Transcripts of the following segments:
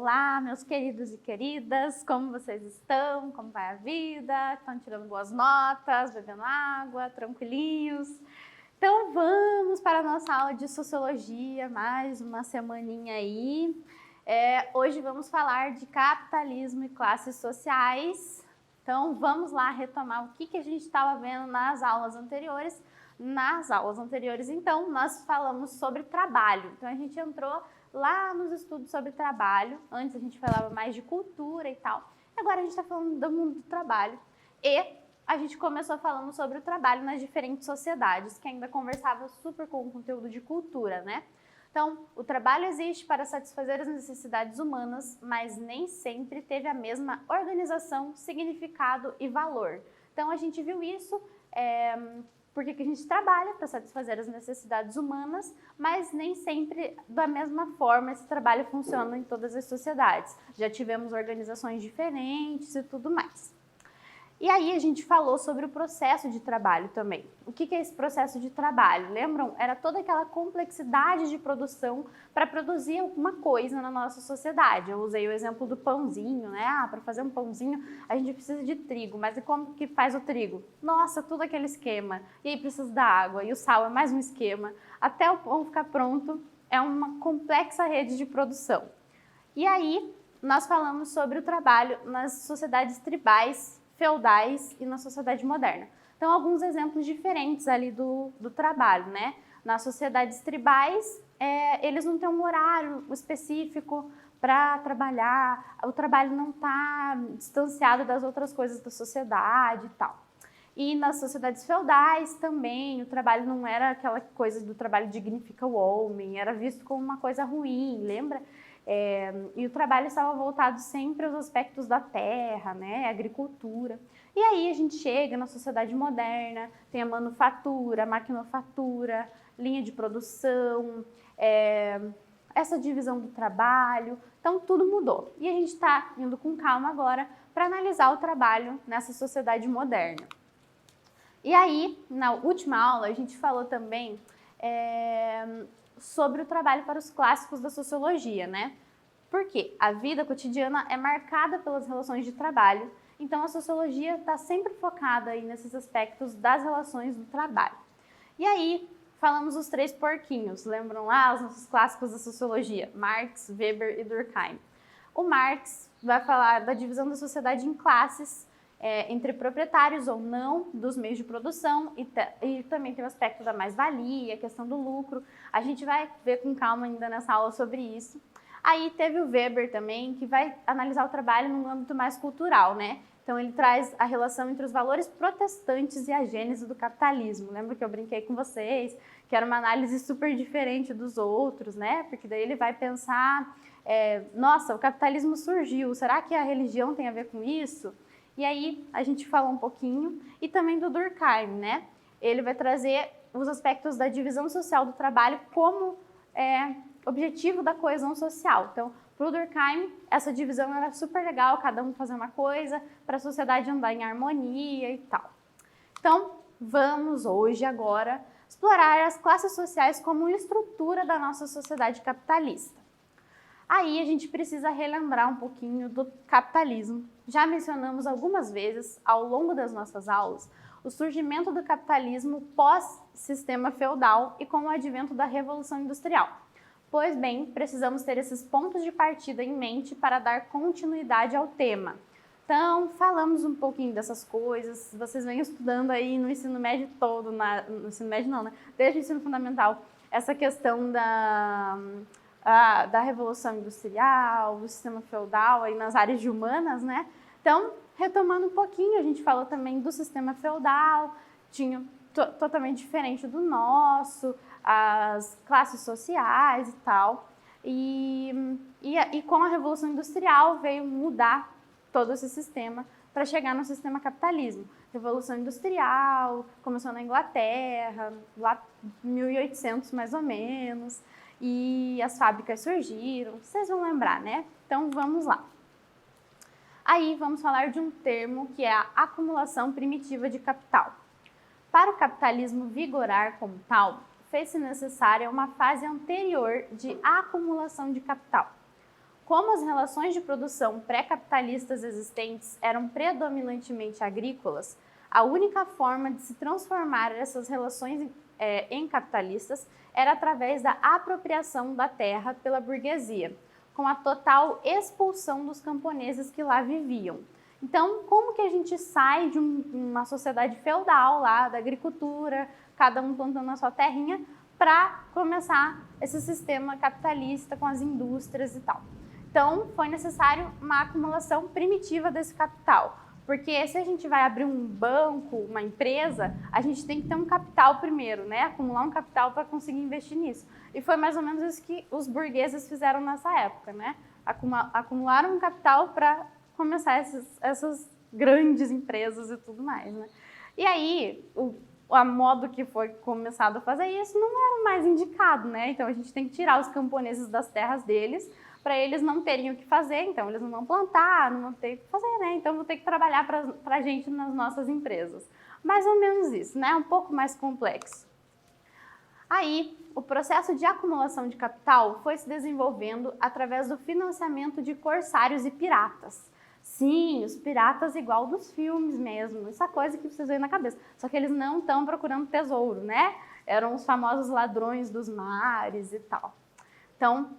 Olá, meus queridos e queridas, como vocês estão? Como vai a vida? Estão tirando boas notas, bebendo água, tranquilinhos? Então vamos para a nossa aula de Sociologia, mais uma semaninha aí. Hoje vamos falar de capitalismo e classes sociais. Então vamos lá retomar o que a gente estava vendo nas aulas anteriores. Então, nós falamos sobre trabalho. Então a gente entrou lá nos estudos sobre trabalho. Antes a gente falava mais de cultura e tal. Agora a gente está falando do mundo do trabalho. E a gente começou falando sobre o trabalho nas diferentes sociedades, que ainda conversava super com o conteúdo de cultura, né? Então, o trabalho existe para satisfazer as necessidades humanas, mas nem sempre teve a mesma organização, significado e valor. Então, a gente viu isso porque a gente trabalha para satisfazer as necessidades humanas, mas nem sempre da mesma forma esse trabalho funciona em todas as sociedades. Já tivemos organizações diferentes e tudo mais. E aí a gente falou sobre o processo de trabalho também. O que é esse processo de trabalho? Lembram? Era toda aquela complexidade de produção para produzir alguma coisa na nossa sociedade. Eu usei o exemplo do pãozinho, né? Para fazer um pãozinho a gente precisa de trigo, mas e como que faz o trigo? Nossa, tudo aquele esquema. E aí precisa da água, e o sal é mais um esquema. Até o pão ficar pronto é uma complexa rede de produção. E aí nós falamos sobre o trabalho nas sociedades tribais, feudais e na sociedade moderna. Então, alguns exemplos diferentes ali do trabalho, né? Nas sociedades tribais, eles não têm um horário específico para trabalhar, o trabalho não está distanciado das outras coisas da sociedade e tal. E nas sociedades feudais também, o trabalho não era aquela coisa do trabalho dignifica o homem, era visto como uma coisa ruim, lembra? E o trabalho estava voltado sempre aos aspectos da terra, né, agricultura. E aí a gente chega na sociedade moderna, tem a manufatura, a maquinofatura, linha de produção, essa divisão do trabalho, então tudo mudou. E a gente está indo com calma agora para analisar o trabalho nessa sociedade moderna. E aí, na última aula, a gente falou também sobre o trabalho para os clássicos da sociologia, né? Porque a vida cotidiana é marcada pelas relações de trabalho, então a sociologia está sempre focada aí nesses aspectos das relações do trabalho. E aí, falamos os três porquinhos, lembram lá os nossos clássicos da sociologia, Marx, Weber e Durkheim. O Marx vai falar da divisão da sociedade em classes, entre proprietários ou não dos meios de produção e também tem o aspecto da mais-valia, a questão do lucro. A gente vai ver com calma ainda nessa aula sobre isso. Aí teve o Weber também, que vai analisar o trabalho num âmbito mais cultural, né? Então ele traz a relação entre os valores protestantes e a gênese do capitalismo. Lembra que eu brinquei com vocês, que era uma análise super diferente dos outros, né? Porque daí ele vai pensar, nossa, o capitalismo surgiu, será que a religião tem a ver com isso? E aí a gente fala um pouquinho, e também do Durkheim, né? Ele vai trazer os aspectos da divisão social do trabalho como objetivo da coesão social. Então, para o Durkheim, essa divisão era super legal, cada um fazer uma coisa, para a sociedade andar em harmonia e tal. Então, vamos hoje, agora, explorar as classes sociais como estrutura da nossa sociedade capitalista. Aí a gente precisa relembrar um pouquinho do capitalismo. Já mencionamos algumas vezes ao longo das nossas aulas o surgimento do capitalismo pós-sistema feudal e com o advento da Revolução Industrial. Pois bem, precisamos ter esses pontos de partida em mente para dar continuidade ao tema. Então, falamos um pouquinho dessas coisas, vocês vêm estudando aí no ensino médio todo, no ensino médio não, né? Desde o ensino fundamental, essa questão da Revolução Industrial, do sistema feudal aí nas áreas de humanas, né? Então, retomando um pouquinho, a gente falou também do sistema feudal, tinha totalmente diferente do nosso, as classes sociais e tal. E com a Revolução Industrial veio mudar todo esse sistema para chegar no sistema capitalismo. Revolução Industrial começou na Inglaterra, lá em 1800 mais ou menos, e as fábricas surgiram, vocês vão lembrar, né? Então vamos lá. Aí vamos falar de um termo que é a acumulação primitiva de capital. Para o capitalismo vigorar como tal, fez-se necessária uma fase anterior de acumulação de capital. Como as relações de produção pré-capitalistas existentes eram predominantemente agrícolas, a única forma de se transformar essas relações em capitalistas era através da apropriação da terra pela burguesia, com a total expulsão dos camponeses que lá viviam. Então, como que a gente sai de uma sociedade feudal lá, da agricultura, cada um plantando a sua terrinha, para começar esse sistema capitalista com as indústrias e tal? Então, foi necessário uma acumulação primitiva desse capital, porque se a gente vai abrir um banco, uma empresa, a gente tem que ter um capital primeiro, né? Acumular um capital para conseguir investir nisso. E foi mais ou menos isso que os burgueses fizeram nessa época, né? Acumularam um capital para começar essas grandes empresas e tudo mais, né? E aí, a modo que foi começado a fazer isso não era o mais indicado, né? Então, a gente tem que tirar os camponeses das terras deles, para eles não terem o que fazer, então eles não vão plantar, não vão ter o que fazer, né? Então vão ter que trabalhar para a gente nas nossas empresas. Mais ou menos isso, né? Um pouco mais complexo. Aí, o processo de acumulação de capital foi se desenvolvendo através do financiamento de corsários e piratas. Sim, os piratas igual dos filmes mesmo, essa coisa que vocês veem na cabeça. Só que eles não estão procurando tesouro, né? Eram os famosos ladrões dos mares e tal. Então,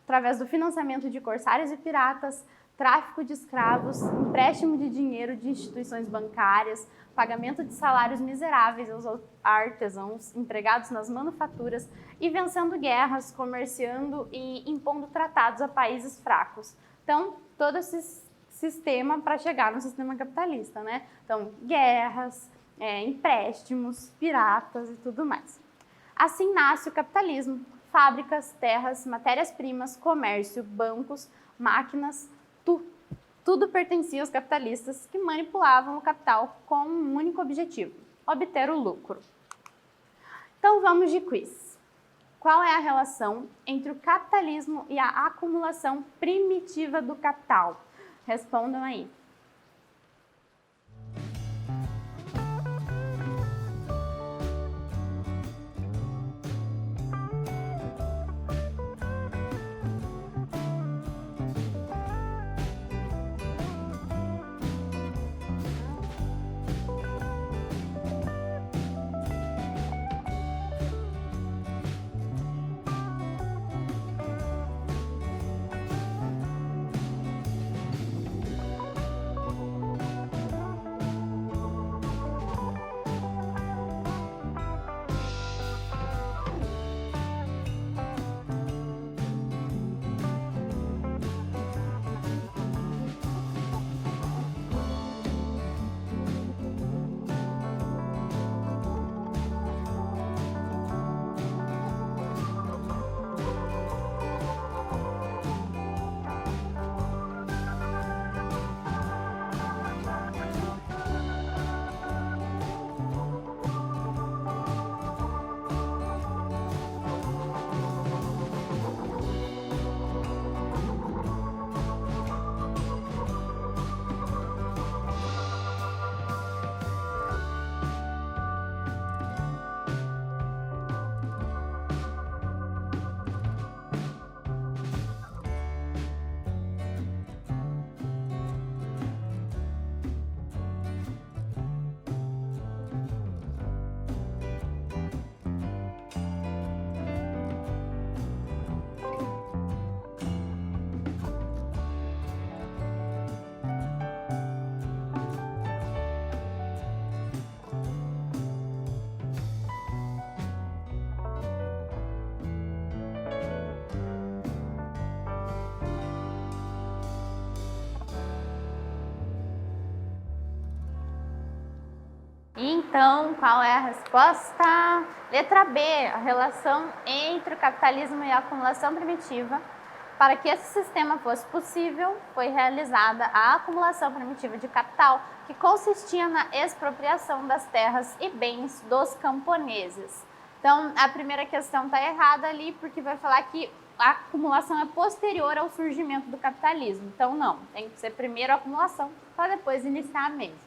através do financiamento de corsários e piratas, tráfico de escravos, empréstimo de dinheiro de instituições bancárias, pagamento de salários miseráveis aos artesãos empregados nas manufaturas e vencendo guerras, comerciando e impondo tratados a países fracos. Então, todo esse sistema para chegar no sistema capitalista, né? Então, guerras, empréstimos, piratas e tudo mais. Assim nasce o capitalismo. Fábricas, terras, matérias-primas, comércio, bancos, máquinas, tudo pertencia aos capitalistas que manipulavam o capital com um único objetivo: obter o lucro. Então vamos de quiz. Qual é a relação entre o capitalismo e a acumulação primitiva do capital? Respondam aí. Então, qual é a resposta? Letra B, a relação entre o capitalismo e a acumulação primitiva. Para que esse sistema fosse possível, foi realizada a acumulação primitiva de capital, que consistia na expropriação das terras e bens dos camponeses. Então, a primeira questão está errada ali, porque vai falar que a acumulação é posterior ao surgimento do capitalismo. Então, não, tem que ser primeiro a acumulação, para depois iniciar mesmo.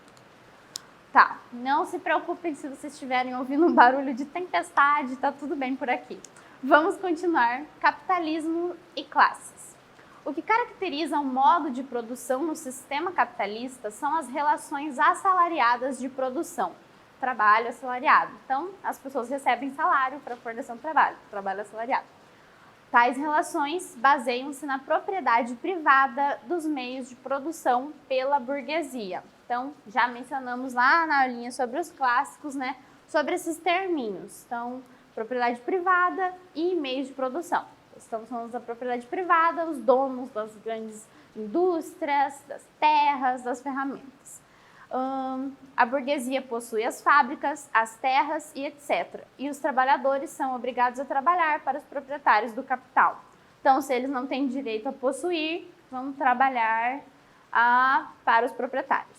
Tá, não se preocupem se vocês estiverem ouvindo um barulho de tempestade, tá tudo bem por aqui. Vamos continuar. Capitalismo e classes. O que caracteriza o modo de produção no sistema capitalista são as relações assalariadas de produção, trabalho assalariado. Então, as pessoas recebem salário para fornecer um trabalho assalariado. Tais relações baseiam-se na propriedade privada dos meios de produção pela burguesia. Então, já mencionamos lá na aulinha sobre os clássicos, né, sobre esses terminhos. Então, propriedade privada e meios de produção. Estamos falando da propriedade privada, os donos das grandes indústrias, das terras, das ferramentas. A burguesia possui as fábricas, as terras e etc. E os trabalhadores são obrigados a trabalhar para os proprietários do capital. Então, se eles não têm direito a possuir, vão trabalhar para os proprietários.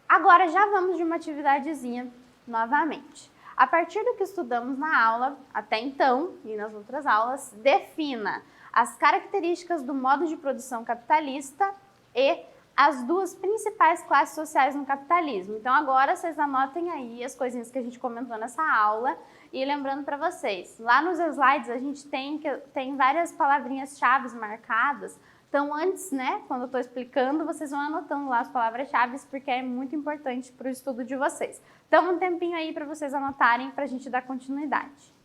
Agora já vamos de uma atividadezinha novamente. A partir do que estudamos na aula, até então, e nas outras aulas, defina as características do modo de produção capitalista e as duas principais classes sociais no capitalismo. Então agora vocês anotem aí as coisinhas que a gente comentou nessa aula e lembrando para vocês, lá nos slides a gente tem várias palavrinhas-chave marcadas. Então antes, né, quando eu estou explicando, vocês vão anotando lá as palavras-chave porque é muito importante para o estudo de vocês. Então um tempinho aí para vocês anotarem para a gente dar continuidade.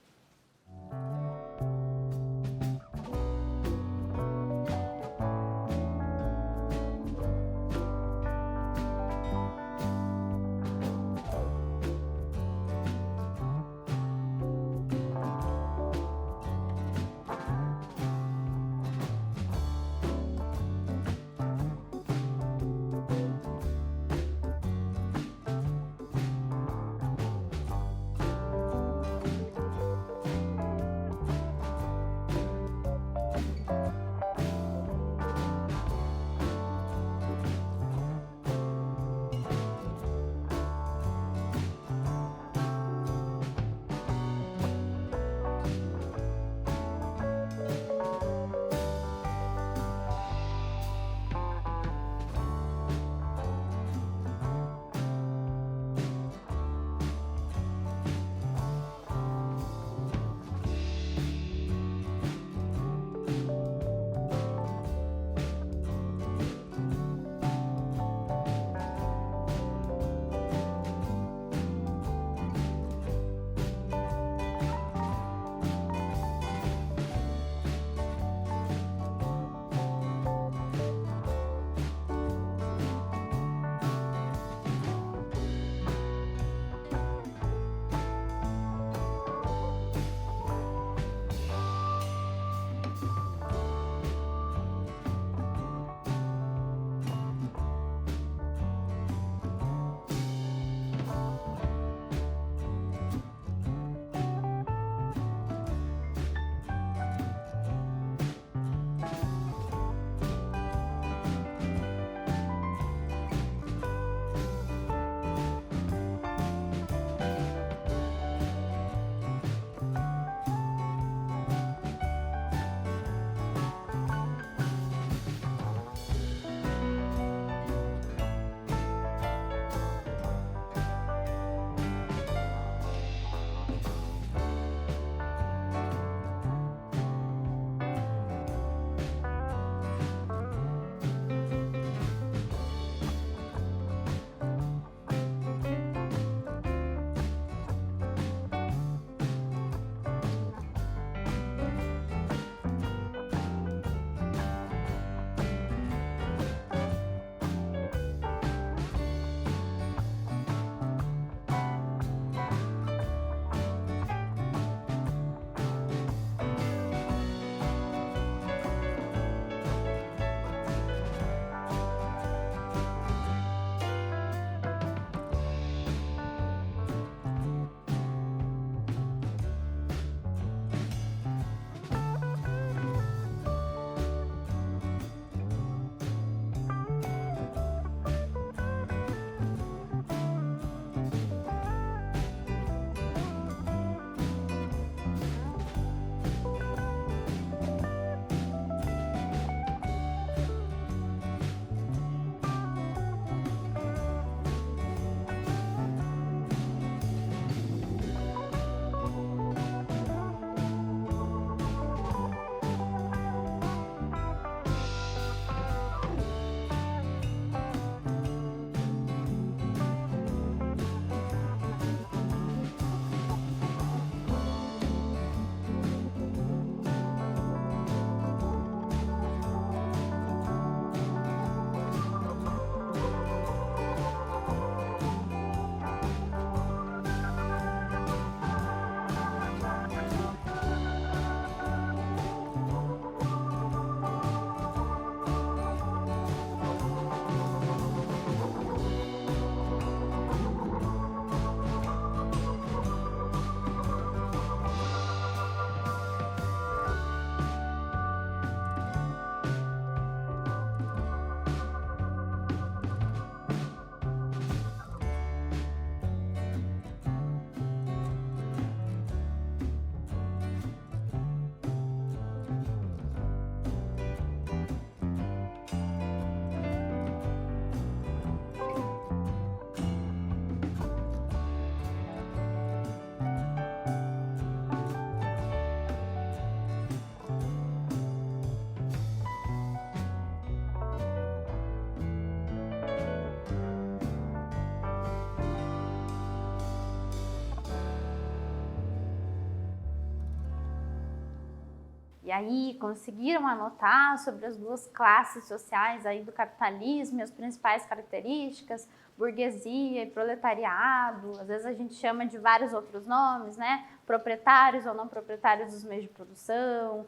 E aí conseguiram anotar sobre as duas classes sociais aí do capitalismo e as principais características, burguesia e proletariado. Às vezes a gente chama de vários outros nomes, né? Proprietários ou não proprietários dos meios de produção,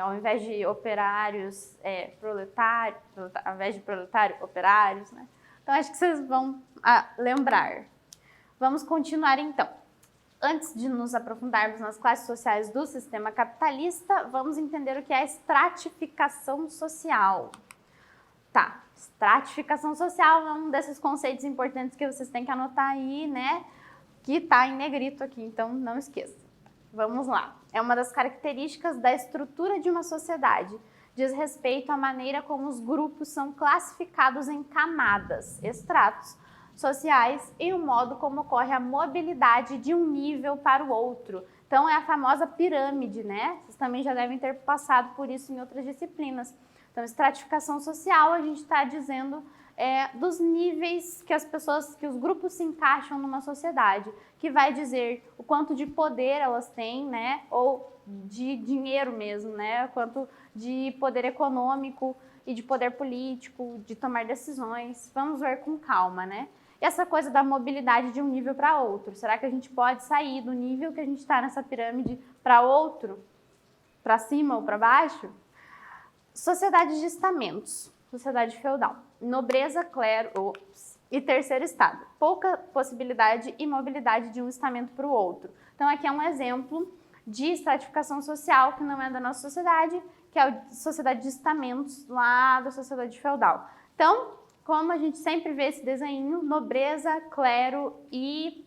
ao invés de operários, ao invés de proletário, operários, né? Então acho que vocês vão lembrar. Vamos continuar então. Antes de nos aprofundarmos nas classes sociais do sistema capitalista, vamos entender o que é a estratificação social. Tá, estratificação social é um desses conceitos importantes que vocês têm que anotar aí, né? Que tá em negrito aqui, então não esqueça. Vamos lá. É uma das características da estrutura de uma sociedade. Diz respeito à maneira como os grupos são classificados em camadas, estratos, sociais e o modo como ocorre a mobilidade de um nível para o outro. Então é a famosa pirâmide, né? Vocês também já devem ter passado por isso em outras disciplinas. Então, estratificação social, a gente está dizendo dos níveis que os grupos se encaixam numa sociedade, que vai dizer o quanto de poder elas têm, né? Ou de dinheiro mesmo, né? O quanto de poder econômico e de poder político, de tomar decisões. Vamos ver com calma, né? E essa coisa da mobilidade de um nível para outro. Será que a gente pode sair do nível que a gente está nessa pirâmide para outro? Para cima ou para baixo? Sociedade de estamentos. Sociedade feudal. Nobreza, clero e terceiro estado. Pouca possibilidade e mobilidade de um estamento para o outro. Então aqui é um exemplo de estratificação social que não é da nossa sociedade, que é a sociedade de estamentos lá da sociedade feudal. Então, como a gente sempre vê esse desenho, nobreza, clero e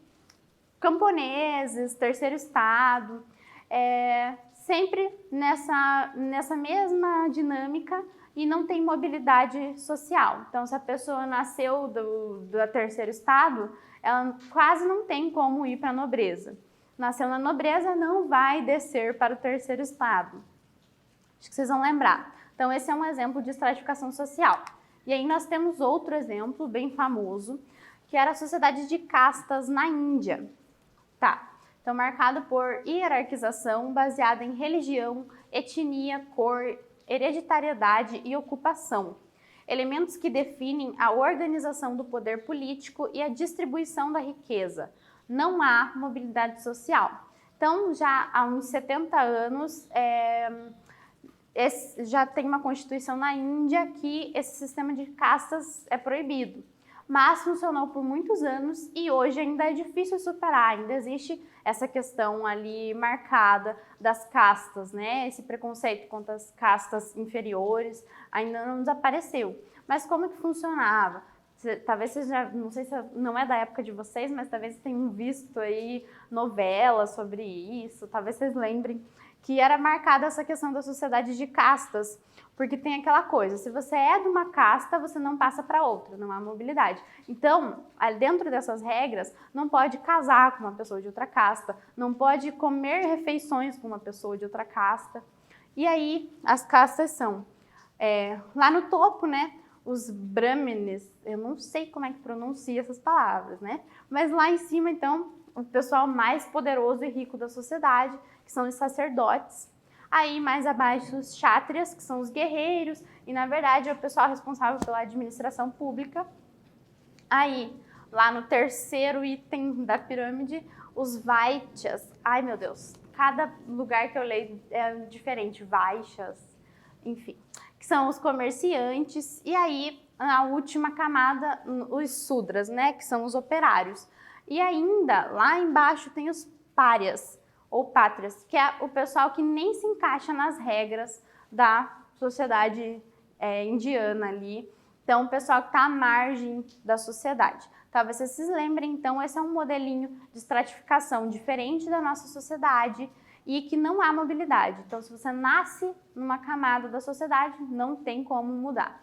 camponeses, terceiro estado, sempre nessa mesma dinâmica e não tem mobilidade social. Então, se a pessoa nasceu do terceiro estado, ela quase não tem como ir para a nobreza. Nasceu na nobreza, não vai descer para o terceiro estado. Acho que vocês vão lembrar. Então, esse é um exemplo de estratificação social. E aí nós temos outro exemplo bem famoso, que era a sociedade de castas na Índia. Tá. Então, marcado por hierarquização baseada em religião, etnia, cor, hereditariedade e ocupação. Elementos que definem a organização do poder político e a distribuição da riqueza. Não há mobilidade social. Então, já há uns 70 anos, já tem uma constituição na Índia que esse sistema de castas é proibido. Mas funcionou por muitos anos e hoje ainda é difícil superar, ainda existe essa questão ali marcada das castas, né? Esse preconceito contra as castas inferiores ainda não desapareceu. Mas como que funcionava? Talvez vocês já, não sei se não é da época de vocês, mas talvez vocês tenham visto aí novelas sobre isso, talvez vocês lembrem que era marcada essa questão da sociedade de castas, porque tem aquela coisa, se você é de uma casta, você não passa para outra, não há mobilidade. Então, dentro dessas regras, não pode casar com uma pessoa de outra casta, não pode comer refeições com uma pessoa de outra casta. E aí, as castas são, lá no topo, né, os brahmanes, eu não sei como é que pronuncia essas palavras, né, mas lá em cima, então, o pessoal mais poderoso e rico da sociedade, que são os sacerdotes. Aí, mais abaixo, os kshatriyas, que são os guerreiros, e, na verdade, é o pessoal responsável pela administração pública. Aí, lá no terceiro item da pirâmide, os vaisyas. Ai, meu Deus, cada lugar que eu leio é diferente, vaixas, enfim, que são os comerciantes. E aí, a última camada, os sudras, né, que são os operários. E ainda, lá embaixo, tem os párias, ou pátrias, que é o pessoal que nem se encaixa nas regras da sociedade indiana ali. Então, o pessoal que está à margem da sociedade. Talvez vocês se lembrem, então, esse é um modelinho de estratificação diferente da nossa sociedade e que não há mobilidade. Então, se você nasce numa camada da sociedade, não tem como mudar.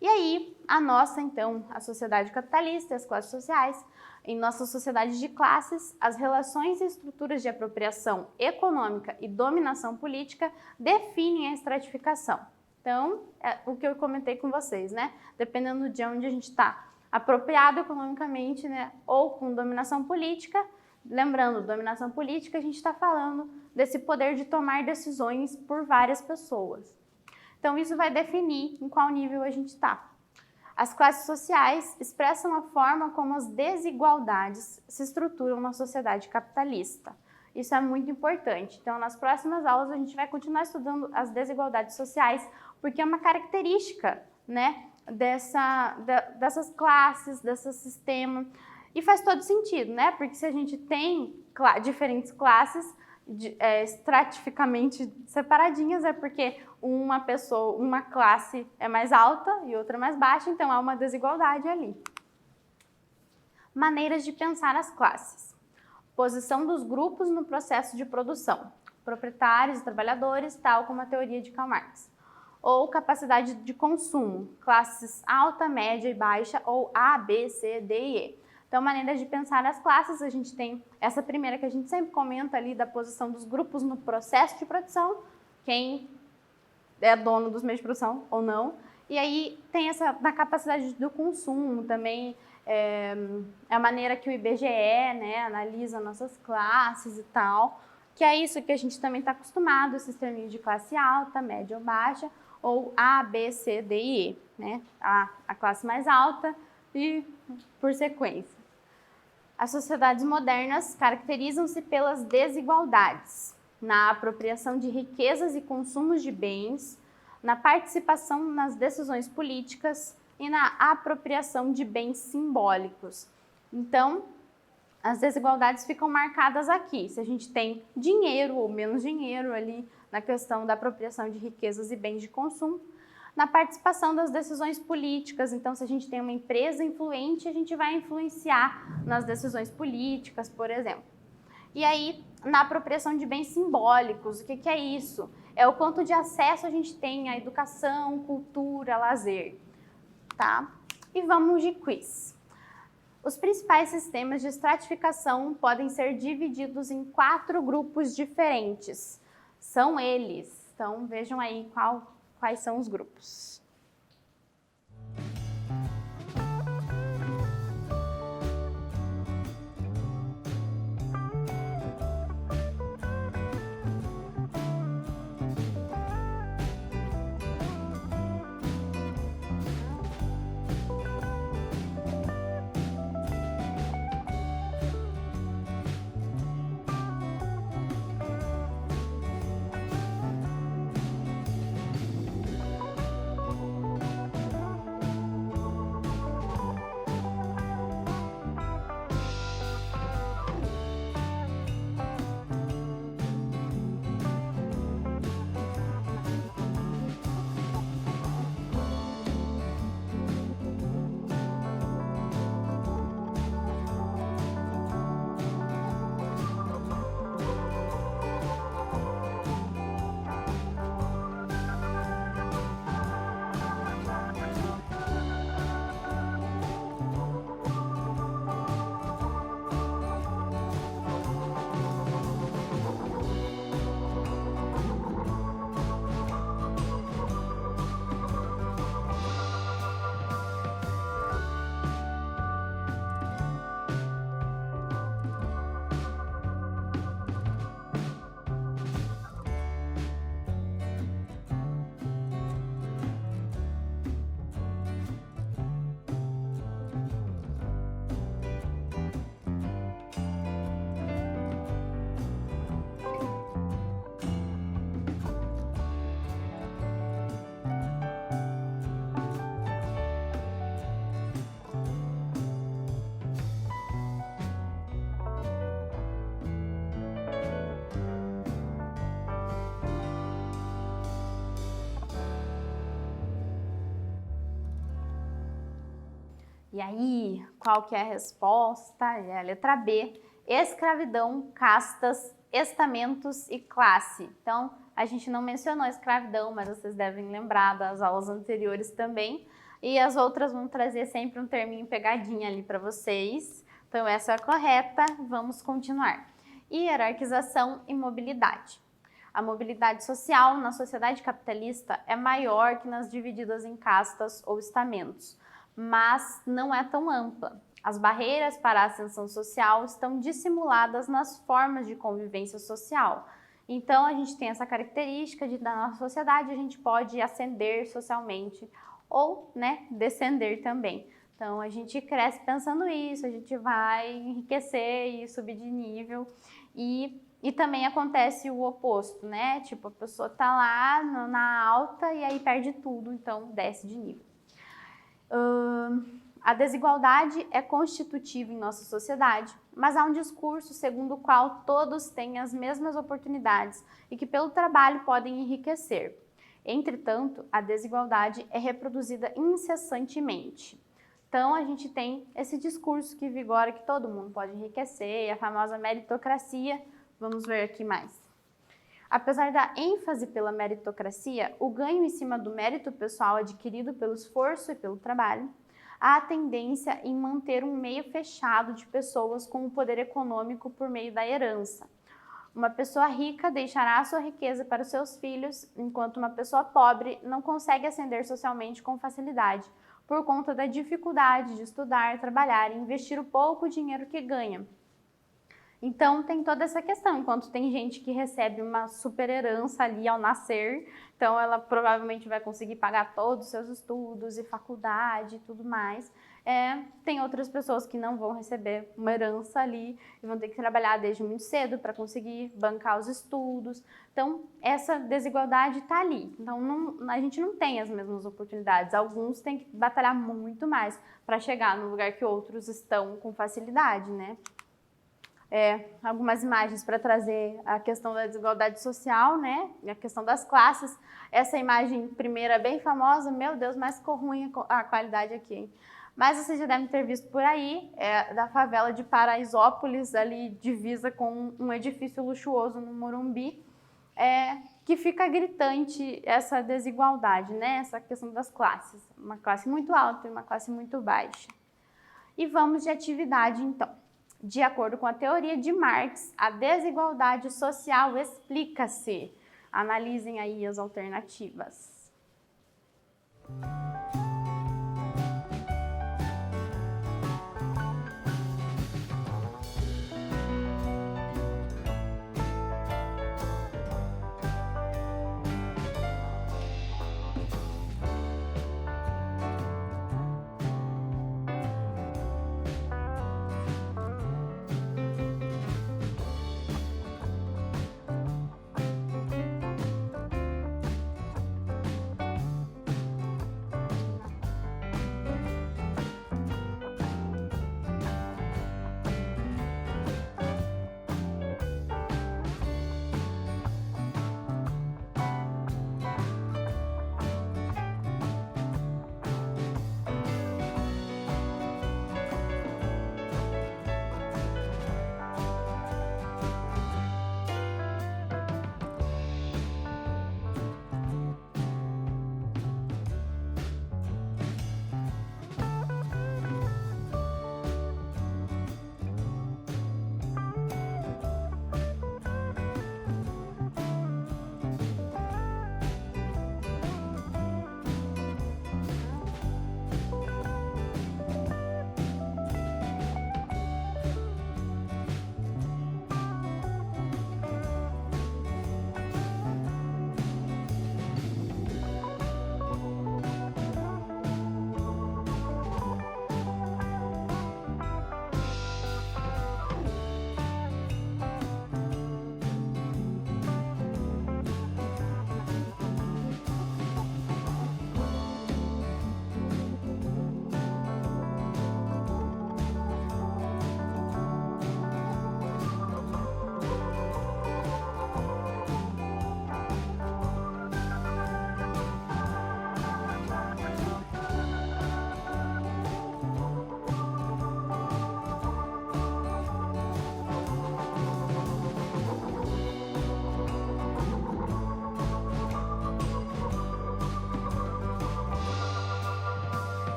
E aí, a nossa, então, a sociedade capitalista e as classes sociais, em nossa sociedade de classes, as relações e estruturas de apropriação econômica e dominação política definem a estratificação. Então, é o que eu comentei com vocês, né? Dependendo de onde a gente está apropriado economicamente, né, ou com dominação política, Lembrando, dominação política, a gente está falando desse poder de tomar decisões por várias pessoas. Então, isso vai definir em qual nível a gente está. As classes sociais expressam a forma como as desigualdades se estruturam na sociedade capitalista. Isso é muito importante. Então, nas próximas aulas, a gente vai continuar estudando as desigualdades sociais, porque é uma característica, né, dessas classes, desse sistema. E faz todo sentido, né? Porque se a gente tem diferentes classes estratificamente separadinhas, é porque uma classe é mais alta e outra mais baixa, então há uma desigualdade ali. Maneiras de pensar as classes. Posição dos grupos no processo de produção. Proprietários e trabalhadores, tal como a teoria de Karl Marx. Ou capacidade de consumo. Classes alta, média e baixa, ou A, B, C, D e E. Então, maneiras de pensar as classes, a gente tem essa primeira que a gente sempre comenta ali, da posição dos grupos no processo de produção, quem é dono dos meios de produção ou não. E aí tem essa da capacidade do consumo também, a maneira que o IBGE, né, analisa nossas classes e tal, que é isso que a gente também está acostumado, esses termos de classe alta, média ou baixa, ou A, B, C, D e E, né? A classe mais alta e por sequência. As sociedades modernas caracterizam-se pelas desigualdades, na apropriação de riquezas e consumos de bens, na participação nas decisões políticas e na apropriação de bens simbólicos. Então, as desigualdades ficam marcadas aqui. Se a gente tem dinheiro ou menos dinheiro ali na questão da apropriação de riquezas e bens de consumo, na participação das decisões políticas. Então, se a gente tem uma empresa influente, a gente vai influenciar nas decisões políticas, por exemplo. E aí, na apropriação de bens simbólicos, o que é isso? É o quanto de acesso a gente tem à educação, cultura, lazer, tá? E vamos de quiz. Os principais sistemas de estratificação podem ser divididos em 4 grupos diferentes. São eles. Então, vejam aí quais são os grupos. E aí, qual que é a resposta? É a letra B, escravidão, castas, estamentos e classe. Então, a gente não mencionou escravidão, mas vocês devem lembrar das aulas anteriores também. E as outras vão trazer sempre um terminho pegadinha ali para vocês. Então, essa é a correta. Vamos continuar. Hierarquização e mobilidade. A mobilidade social na sociedade capitalista é maior que nas divididas em castas ou estamentos, mas não é tão ampla. As barreiras para a ascensão social estão dissimuladas nas formas de convivência social. Então, a gente tem essa característica de, da nossa sociedade, a gente pode ascender socialmente ou, né, descender também. Então, a gente cresce pensando isso, a gente vai enriquecer e subir de nível. E também acontece o oposto, né? Tipo, a pessoa tá lá na alta e aí perde tudo, então desce de nível. A desigualdade é constitutiva em nossa sociedade, mas há um discurso segundo o qual todos têm as mesmas oportunidades e que pelo trabalho podem enriquecer. Entretanto, a desigualdade é reproduzida incessantemente. Então, a gente tem esse discurso que vigora que todo mundo pode enriquecer, a famosa meritocracia. Vamos ver aqui mais. Apesar da ênfase pela meritocracia, o ganho em cima do mérito pessoal adquirido pelo esforço e pelo trabalho, há a tendência em manter um meio fechado de pessoas com o poder econômico por meio da herança. Uma pessoa rica deixará a sua riqueza para os seus filhos, enquanto uma pessoa pobre não consegue ascender socialmente com facilidade, por conta da dificuldade de estudar, trabalhar e investir o pouco dinheiro que ganha. Então, tem toda essa questão, enquanto tem gente que recebe uma super herança ali ao nascer, então ela provavelmente vai conseguir pagar todos os seus estudos e faculdade e tudo mais. Tem outras pessoas que não vão receber uma herança ali e vão ter que trabalhar desde muito cedo para conseguir bancar os estudos. Então, essa desigualdade está ali. Então, a gente não tem as mesmas oportunidades. Alguns têm que batalhar muito mais para chegar no lugar que outros estão com facilidade, né? Algumas imagens para trazer a questão da desigualdade social, né? E a questão das classes. Essa imagem primeira é bem famosa, meu Deus, mas ficou ruim a qualidade aqui, hein? Mas vocês já devem ter visto por aí, da favela de Paraisópolis, ali divisa com um edifício luxuoso no Morumbi, que fica gritante essa desigualdade, né? Essa questão das classes, uma classe muito alta e uma classe muito baixa. E vamos de atividade, então. De acordo com a teoria de Marx, a desigualdade social explica-se. Analisem aí as alternativas.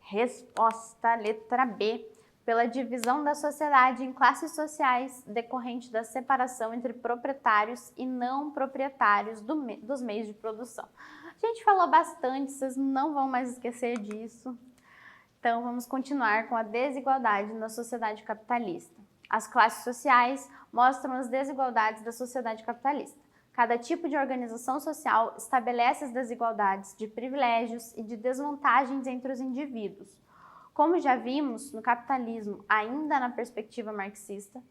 Resposta letra B. Pela divisão da sociedade em classes sociais decorrente da separação entre proprietários e não proprietários dos meios de produção. A gente falou bastante, vocês não vão mais esquecer disso. Então, vamos continuar com a desigualdade na sociedade capitalista. As classes sociais mostram as desigualdades da sociedade capitalista. Cada tipo de organização social estabelece as desigualdades de privilégios e de desvantagens entre os indivíduos. Como já vimos no capitalismo, ainda na perspectiva marxista,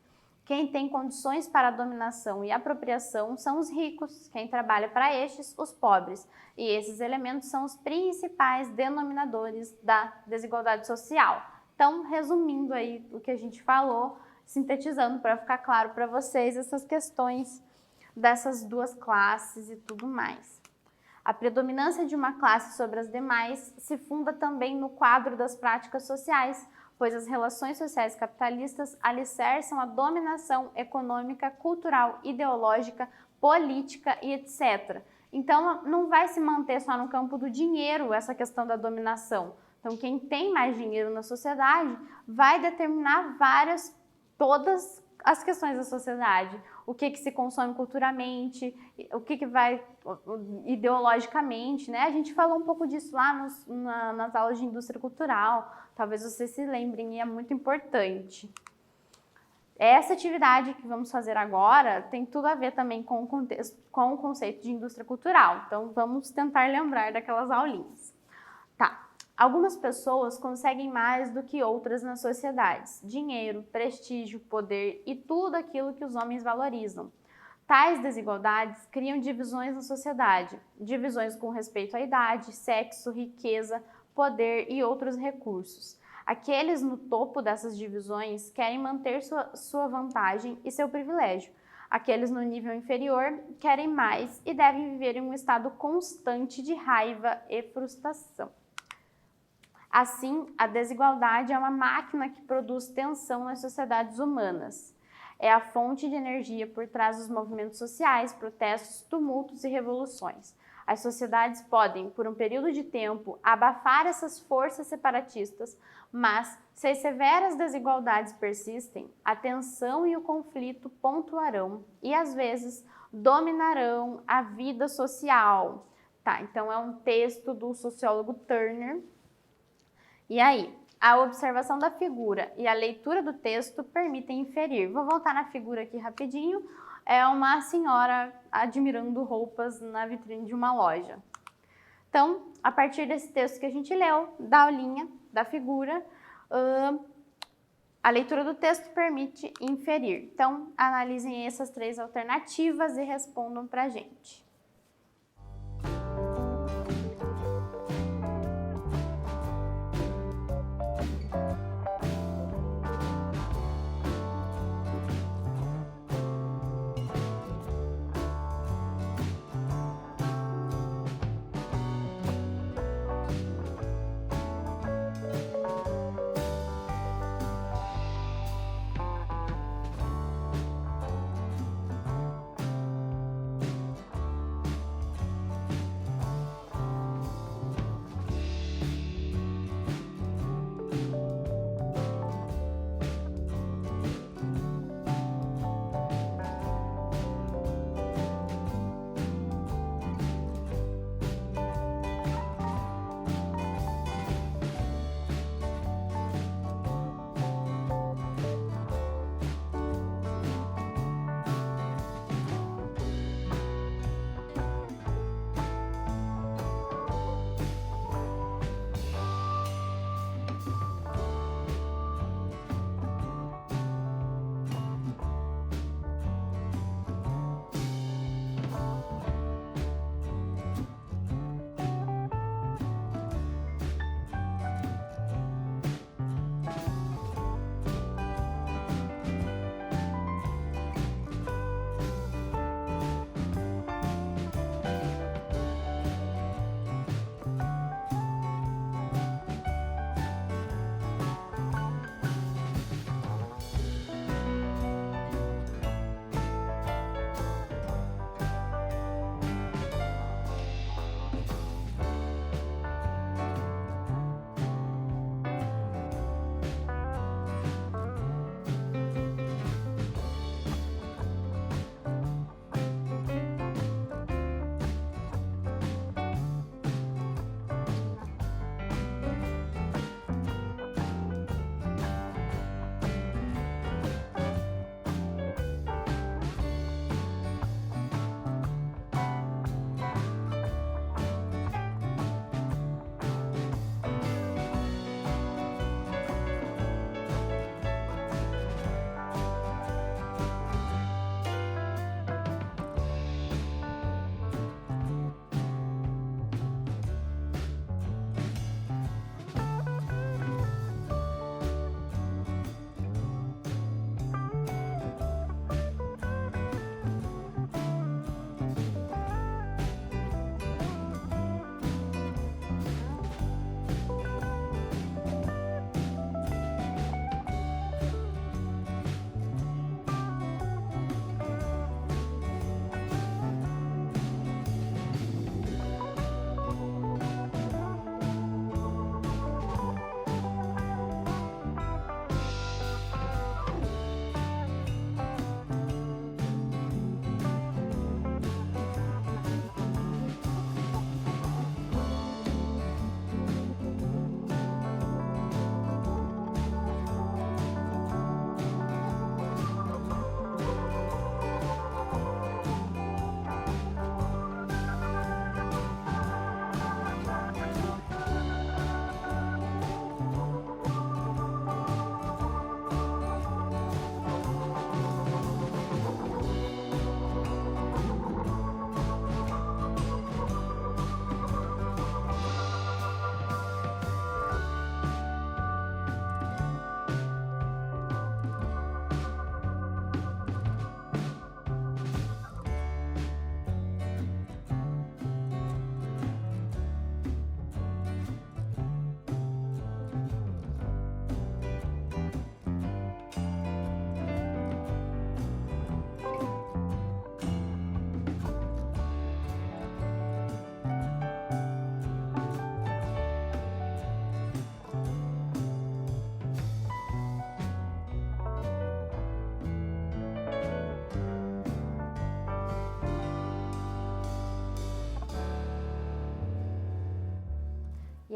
quem tem condições para a dominação e apropriação são os ricos, quem trabalha para estes, os pobres. E esses elementos são os principais denominadores da desigualdade social. Então, resumindo aí o que a gente falou, sintetizando para ficar claro para vocês essas questões dessas duas classes e tudo mais. A predominância de uma classe sobre as demais se funda também no quadro das práticas sociais, pois as relações sociais capitalistas alicerçam a dominação econômica, cultural, ideológica, política e etc. Então, não vai se manter só no campo do dinheiro essa questão da dominação. Então, quem tem mais dinheiro na sociedade vai determinar todas as questões da sociedade. O que se consome culturalmente, o que vai ideologicamente, né? A gente falou um pouco disso lá nas aulas de indústria cultural, talvez vocês se lembrem e é muito importante. Essa atividade que vamos fazer agora tem tudo a ver também com o conceito de indústria cultural, então vamos tentar lembrar daquelas aulinhas. Tá. Algumas pessoas conseguem mais do que outras nas sociedades: dinheiro, prestígio, poder e tudo aquilo que os homens valorizam. Tais desigualdades criam divisões na sociedade, divisões com respeito à idade, sexo, riqueza, poder e outros recursos. Aqueles no topo dessas divisões querem manter sua vantagem e seu privilégio. Aqueles no nível inferior querem mais e devem viver em um estado constante de raiva e frustração. Assim, a desigualdade é uma máquina que produz tensão nas sociedades humanas. É a fonte de energia por trás dos movimentos sociais, protestos, tumultos e revoluções. As sociedades podem, por um período de tempo, abafar essas forças separatistas, mas, se as severas desigualdades persistem, a tensão e o conflito pontuarão e, às vezes, dominarão a vida social. Tá, então é um texto do sociólogo Turner. E aí, a observação da figura e a leitura do texto permitem inferir. Vou voltar na figura aqui rapidinho. É uma senhora admirando roupas na vitrine de uma loja. Então, a partir desse texto que a gente leu, da aulinha, da figura, a leitura do texto permite inferir. Então, analisem essas três alternativas e respondam para a gente.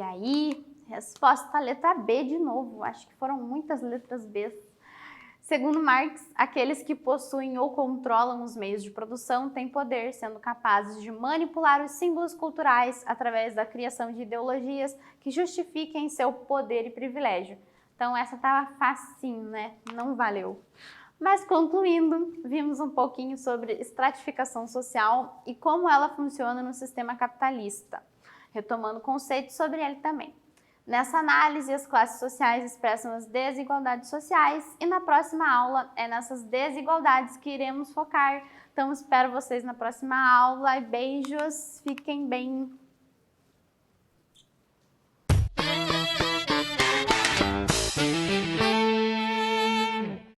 E aí, resposta letra B de novo. Acho que foram muitas letras B. Segundo Marx, aqueles que possuem ou controlam os meios de produção têm poder, sendo capazes de manipular os símbolos culturais através da criação de ideologias que justifiquem seu poder e privilégio. Então essa tava facinho, né? Não valeu. Mas concluindo, vimos um pouquinho sobre estratificação social e como ela funciona no sistema capitalista, retomando conceitos sobre ele também. Nessa análise, as classes sociais expressam as desigualdades sociais e na próxima aula é nessas desigualdades que iremos focar. Então espero vocês na próxima aula e beijos, fiquem bem!